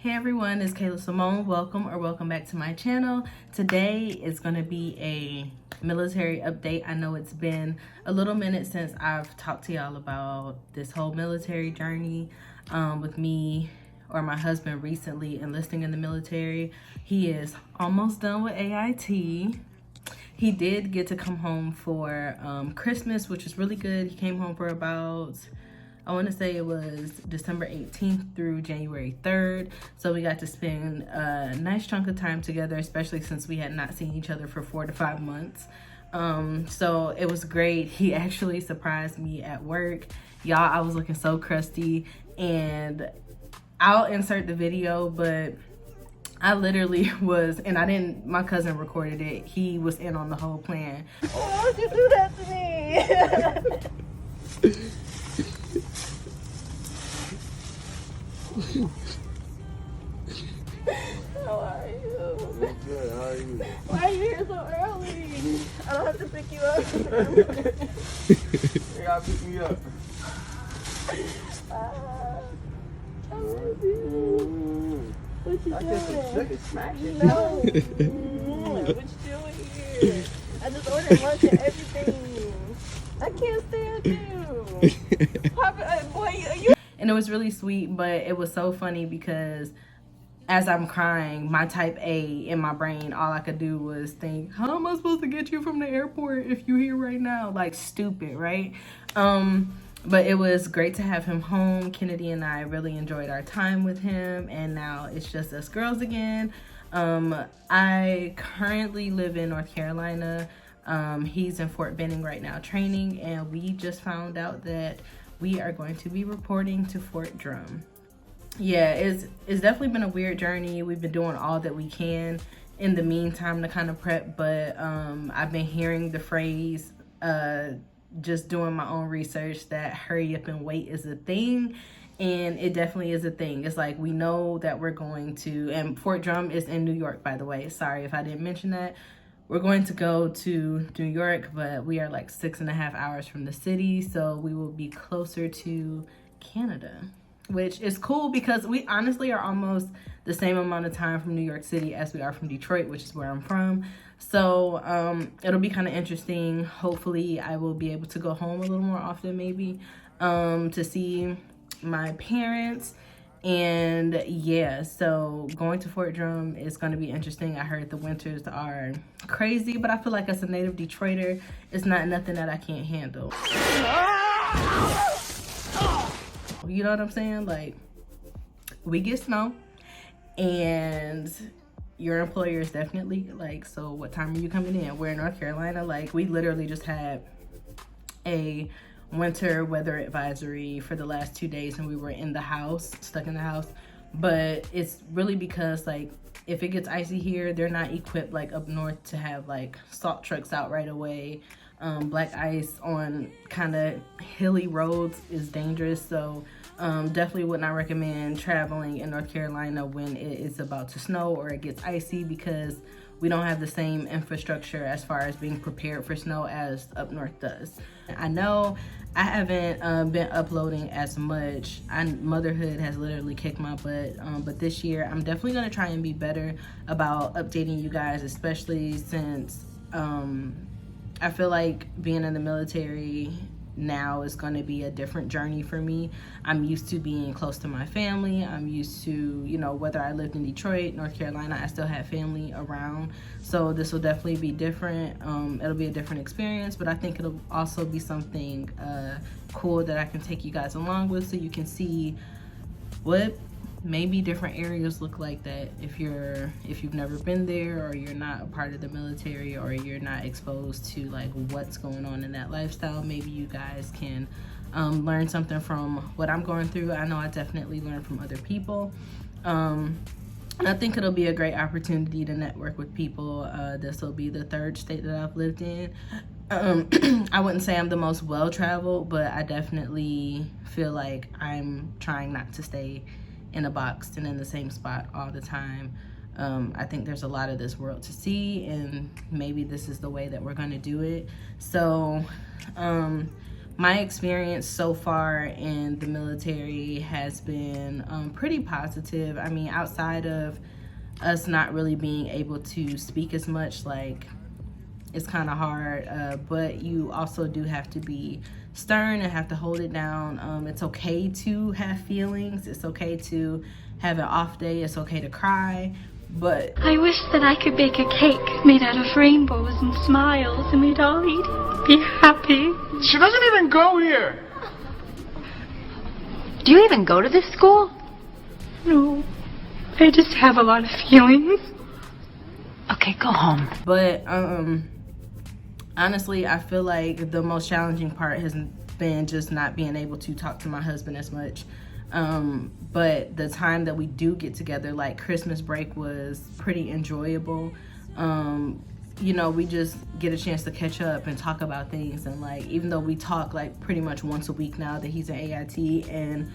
Hey everyone, it's Kayla Symone. Welcome back to my channel. Today is going to be a military update. I know it's been a little minute since I've talked to y'all about this whole military journey with me or my husband recently enlisting in the military. He is almost done with AIT. He did get to come home for Christmas, which is really good. He came home for about, I want to say it was December 18th through January 3rd. So we got to spend a nice chunk of time together, especially since we had not seen each other for 4 to 5 months. So it was great. He actually surprised me at work. Y'all, I was looking so crusty, and I'll insert the video, but I literally was, and my cousin recorded it. He was in on the whole plan. Why would you do that to me? How are you? I'm good. How are you? Why are you here so early? I don't have to pick you up. You gotta pick me up. I love you. What you doing? Look at smack you. No. What you doing here? I just ordered lunch and everything. I can't stand you. Boy, you. And it was really sweet, but it was so funny because as I'm crying, my type A in my brain, all I could do was think, how am I supposed to get you from the airport if you're here right now? Like, stupid, right? But it was great to have him home. Kennedy and I really enjoyed our time with him, and now it's just us girls again. I currently live in North Carolina. He's in Fort Benning right now training, and we just found out that we are going to be reporting to Fort Drum. Yeah, it's definitely been a weird journey. We've been doing all that we can in the meantime to kind of prep, but I've been hearing the phrase, just doing my own research, that hurry up and wait is a thing, and it definitely is a thing. It's like, we know that we're going to, and Fort Drum is in New York, by the way. Sorry if I didn't mention that. We're going to go to New York, but we are like 6.5 hours from the city, so we will be closer to Canada, which is cool because we honestly are almost the same amount of time from New York City as we are from Detroit, which is where I'm from. So it'll be kind of interesting. Hopefully I will be able to go home a little more often, maybe, to see my parents. And yeah, so going to Fort Drum is going to be interesting. I heard the winters are crazy, but I feel like as a native Detroiter, it's not nothing that I can't handle. You know what I'm saying? Like, we get snow, and your employer is definitely like, so what time are you coming in? We're in North Carolina. Like, we literally just had a winter weather advisory for the last 2 days, and we were in the house, stuck in the house. But it's really because, like, if it gets icy here, they're not equipped like up north to have like salt trucks out right away. Black ice on kind of hilly roads is dangerous, so definitely would not recommend traveling in North Carolina when it is about to snow or it gets icy, because we don't have the same infrastructure as far as being prepared for snow as up north does. I know I haven't been uploading as much. Motherhood has literally kicked my butt, but this year I'm definitely going to try and be better about updating you guys, especially since I feel like being in the military now is going to be a different journey for me. I'm used to being close to my family. I'm used to, you know, whether I lived in Detroit, North Carolina, I still have family around. So this will definitely be different. It'll be a different experience, but I think it'll also be something cool that I can take you guys along with, so you can see what maybe different areas look like, that if you've never been there, or you're not a part of the military, or you're not exposed to like what's going on in that lifestyle, maybe you guys can learn something from what I'm going through. I know I definitely learned from other people. I think it'll be a great opportunity to network with people. This will be the 3rd state that I've lived in. I wouldn't say I'm the most well-traveled, but I definitely feel like I'm trying not to stay in a box and in the same spot all the time. I think there's a lot of this world to see, and maybe this is the way that we're going to do it. So my experience so far in the military has been pretty positive. I mean, outside of us not really being able to speak as much, like, it's kind of hard, but you also do have to be stern and have to hold it down. It's okay to have feelings. It's okay to have an off day. It's okay to cry. But I wish that I could bake a cake made out of rainbows and smiles, and we'd all eat it, be happy. She doesn't even go here. Do you even go to this school? No, I just have a lot of feelings. Okay, go home. But honestly, I feel like the most challenging part has been just not being able to talk to my husband as much. But the time that we do get together, like Christmas break, was pretty enjoyable. You know, we just get a chance to catch up and talk about things. And like, even though we talk like pretty much once a week now that he's in AIT, and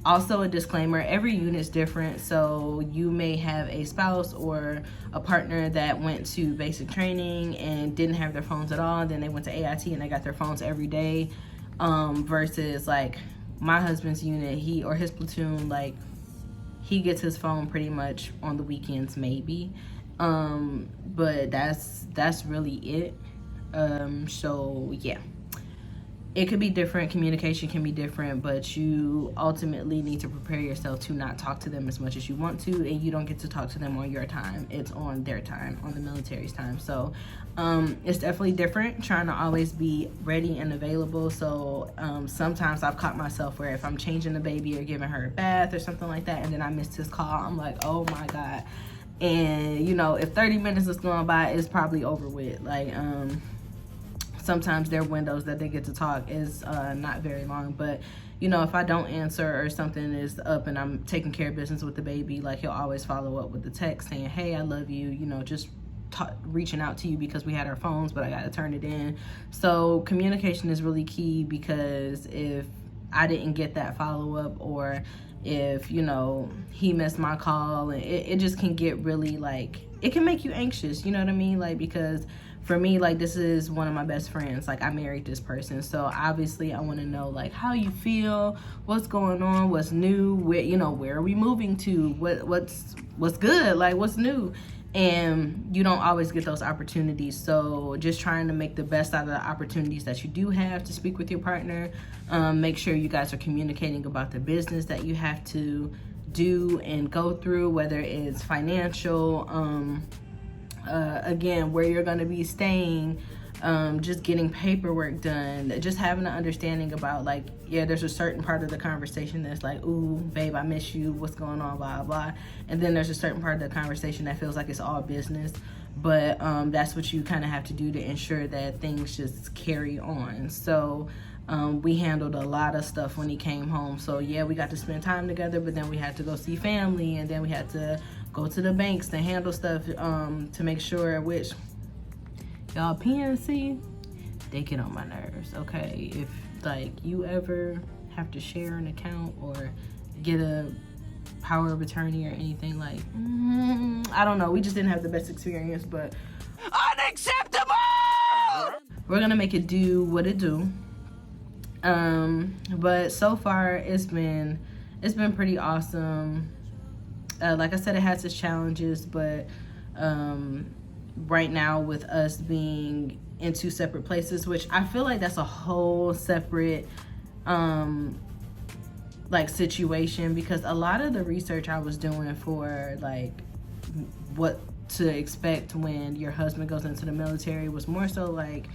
also a disclaimer, every unit's different. So you may have a spouse or a partner that went to basic training and didn't have their phones at all. Then they went to AIT and they got their phones every day, versus like my husband's unit, he or his platoon, like he gets his phone pretty much on the weekends maybe. But that's really it. So yeah, it could be different, communication can be different, but you ultimately need to prepare yourself to not talk to them as much as you want to, and you don't get to talk to them on your time. It's on their time, on the military's time. So it's definitely different, trying to always be ready and available. So sometimes I've caught myself where if I'm changing the baby or giving her a bath or something like that, and then I missed his call, I'm like, oh my God. And you know, if 30 minutes is going by, it's probably over with. Like sometimes their windows that they get to talk is not very long. But you know, if I don't answer or something is up and I'm taking care of business with the baby, like he'll always follow up with the text saying, hey, I love you, you know, just reaching out to you because we had our phones, but I got to turn it in. So communication is really key, because if I didn't get that follow-up, or if, you know, he missed my call, and it just can get really, like, it can make you anxious, you know what I mean? Like, because for me, like, this is one of my best friends. Like, I married this person, so obviously I want to know, like, how you feel, what's going on, what's new, where, you know, where are we moving to, what's good, like, what's new. And you don't always get those opportunities. So just trying to make the best out of the opportunities that you do have to speak with your partner. Make sure you guys are communicating about the business that you have to do and go through, whether it's financial, again, where you're going to be staying, just getting paperwork done, just having an understanding about, like, yeah, there's a certain part of the conversation that's like, ooh, babe, I miss you, what's going on, blah, blah. And then there's a certain part of the conversation that feels like it's all business. But that's what you kind of have to do to ensure that things just carry on. So we handled a lot of stuff when he came home. So yeah, we got to spend time together, but then we had to go see family, and then we had to go to the banks to handle stuff, to make sure, which, y'all, PNC, they get on my nerves, okay? If, like, you ever have to share an account or get a power of attorney or anything, like, I don't know. We just didn't have the best experience, but Unacceptable! we're gonna make it do what it do. But so far, it's been pretty awesome. Like I said, it has its challenges, but right now, with us being in two separate places, which I feel like that's a whole separate like situation, because a lot of the research I was doing for like what to expect when your husband goes into the military was more so like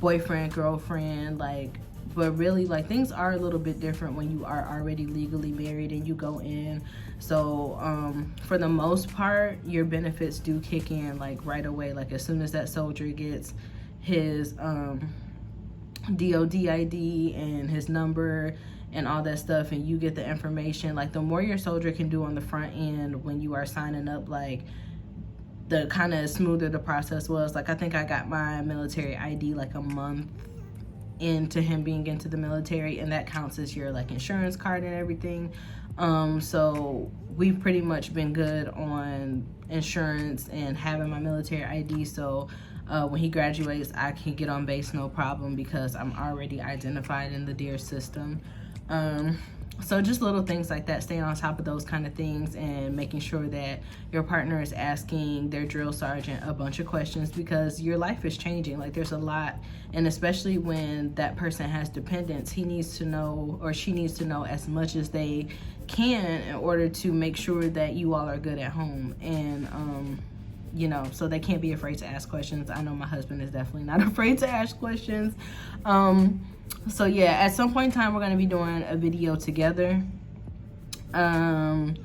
boyfriend, girlfriend, like, but really, like, things are a little bit different when you are already legally married and you go in. So for the most part, your benefits do kick in like right away. Like, as soon as that soldier gets his DOD ID and his number and all that stuff, and you get the information, like, the more your soldier can do on the front end when you are signing up, like, the kind of smoother the process was. Like, I think I got my military ID like a month into him being into the military, and that counts as your like insurance card and everything. So we've pretty much been good on insurance and having my military ID. So when he graduates, I can get on base no problem because I'm already identified in the DEER system. So just little things like that, staying on top of those kind of things and making sure that your partner is asking their drill sergeant a bunch of questions, because your life is changing. Like, there's a lot, and especially when that person has dependents, he needs to know, or she needs to know, as much as they can in order to make sure that you all are good at home. And you know, so they can't be afraid to ask questions. I know my husband is definitely not afraid to ask questions. So yeah, at some point in time, we're going to be doing a video together. And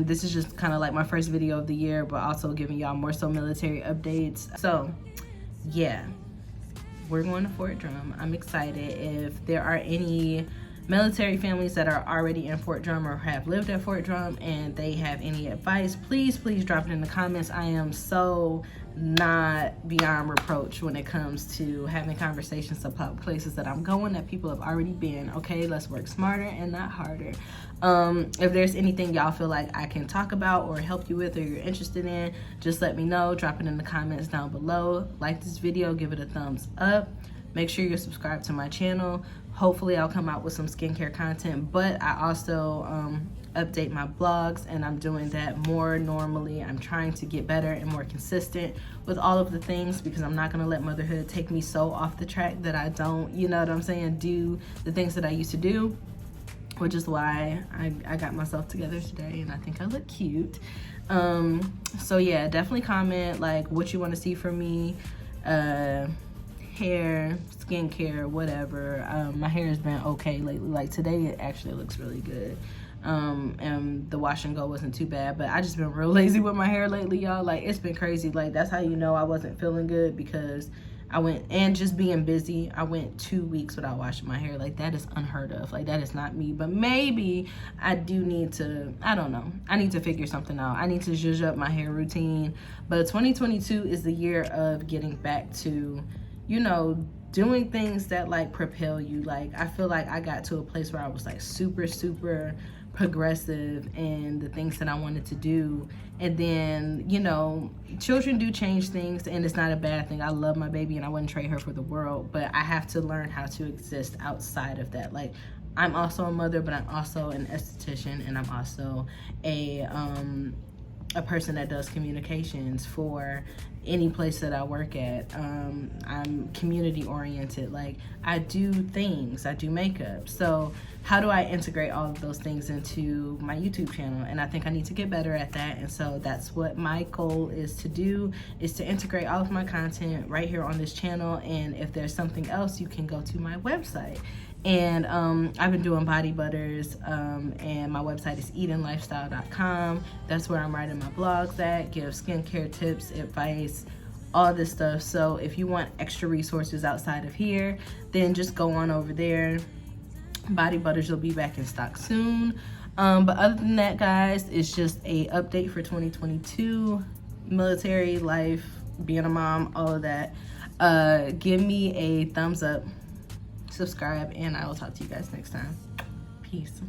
this is just kind of like my first video of the year, but also giving y'all more so military updates. So yeah, we're going to Fort Drum. I'm excited. If there are any military families that are already in Fort Drum or have lived at Fort Drum and they have any advice, please drop it in the comments. I am so not beyond reproach when it comes to having conversations about places that I'm going that people have already been. Okay, let's work smarter and not harder. If there's anything y'all feel like I can talk about or help you with, or you're interested in, just let me know. Drop it in the comments down below. Like this video, give it a thumbs up. Make sure you're subscribed to my channel. Hopefully I'll come out with some skincare content, but I also update my blogs, and I'm doing that more normally. I'm trying to get better and more consistent with all of the things, because I'm not gonna let motherhood take me so off the track that I don't, you know what I'm saying, do the things that I used to do, which is why I got myself together today and I think I look cute. So yeah, definitely comment like what you want to see from me, hair, skincare, whatever. My hair has been okay lately. Like today it actually looks really good. And the wash and go wasn't too bad, but I just been real lazy with my hair lately, y'all. Like, it's been crazy. Like, that's how you know I wasn't feeling good, because I went, and just being busy, I went 2 weeks without washing my hair. Like, that is unheard of. Like, that is not me. But maybe I do need to, I don't know, I need to figure something out. I need to zhuzh up my hair routine. But 2022 is the year of getting back to, you know, doing things that like propel you. Like, I feel like I got to a place where I was like super progressive in the things that I wanted to do. And then, you know, children do change things, and it's not a bad thing. I love my baby and I wouldn't trade her for the world, but I have to learn how to exist outside of that. Like, I'm also a mother, but I'm also an esthetician, and I'm also a person that does communications for any place that I work at. I'm community oriented. Like, I do things, I do makeup. So how do I integrate all of those things into my YouTube channel? And I think I need to get better at that. And so that's what my goal is to do, is to integrate all of my content right here on this channel. And if there's something else, you can go to my website. And I've been doing body butters, and my website is eatinglifestyle.com. That's where I'm writing my blogs at, give skincare tips, advice, all this stuff. So if you want extra resources outside of here, then just go on over there. Body butters will be back in stock soon. But other than that, guys, it's just a update for 2022, military life, being a mom, all of that. Give me a thumbs up, subscribe, and I will talk to you guys next time. Peace.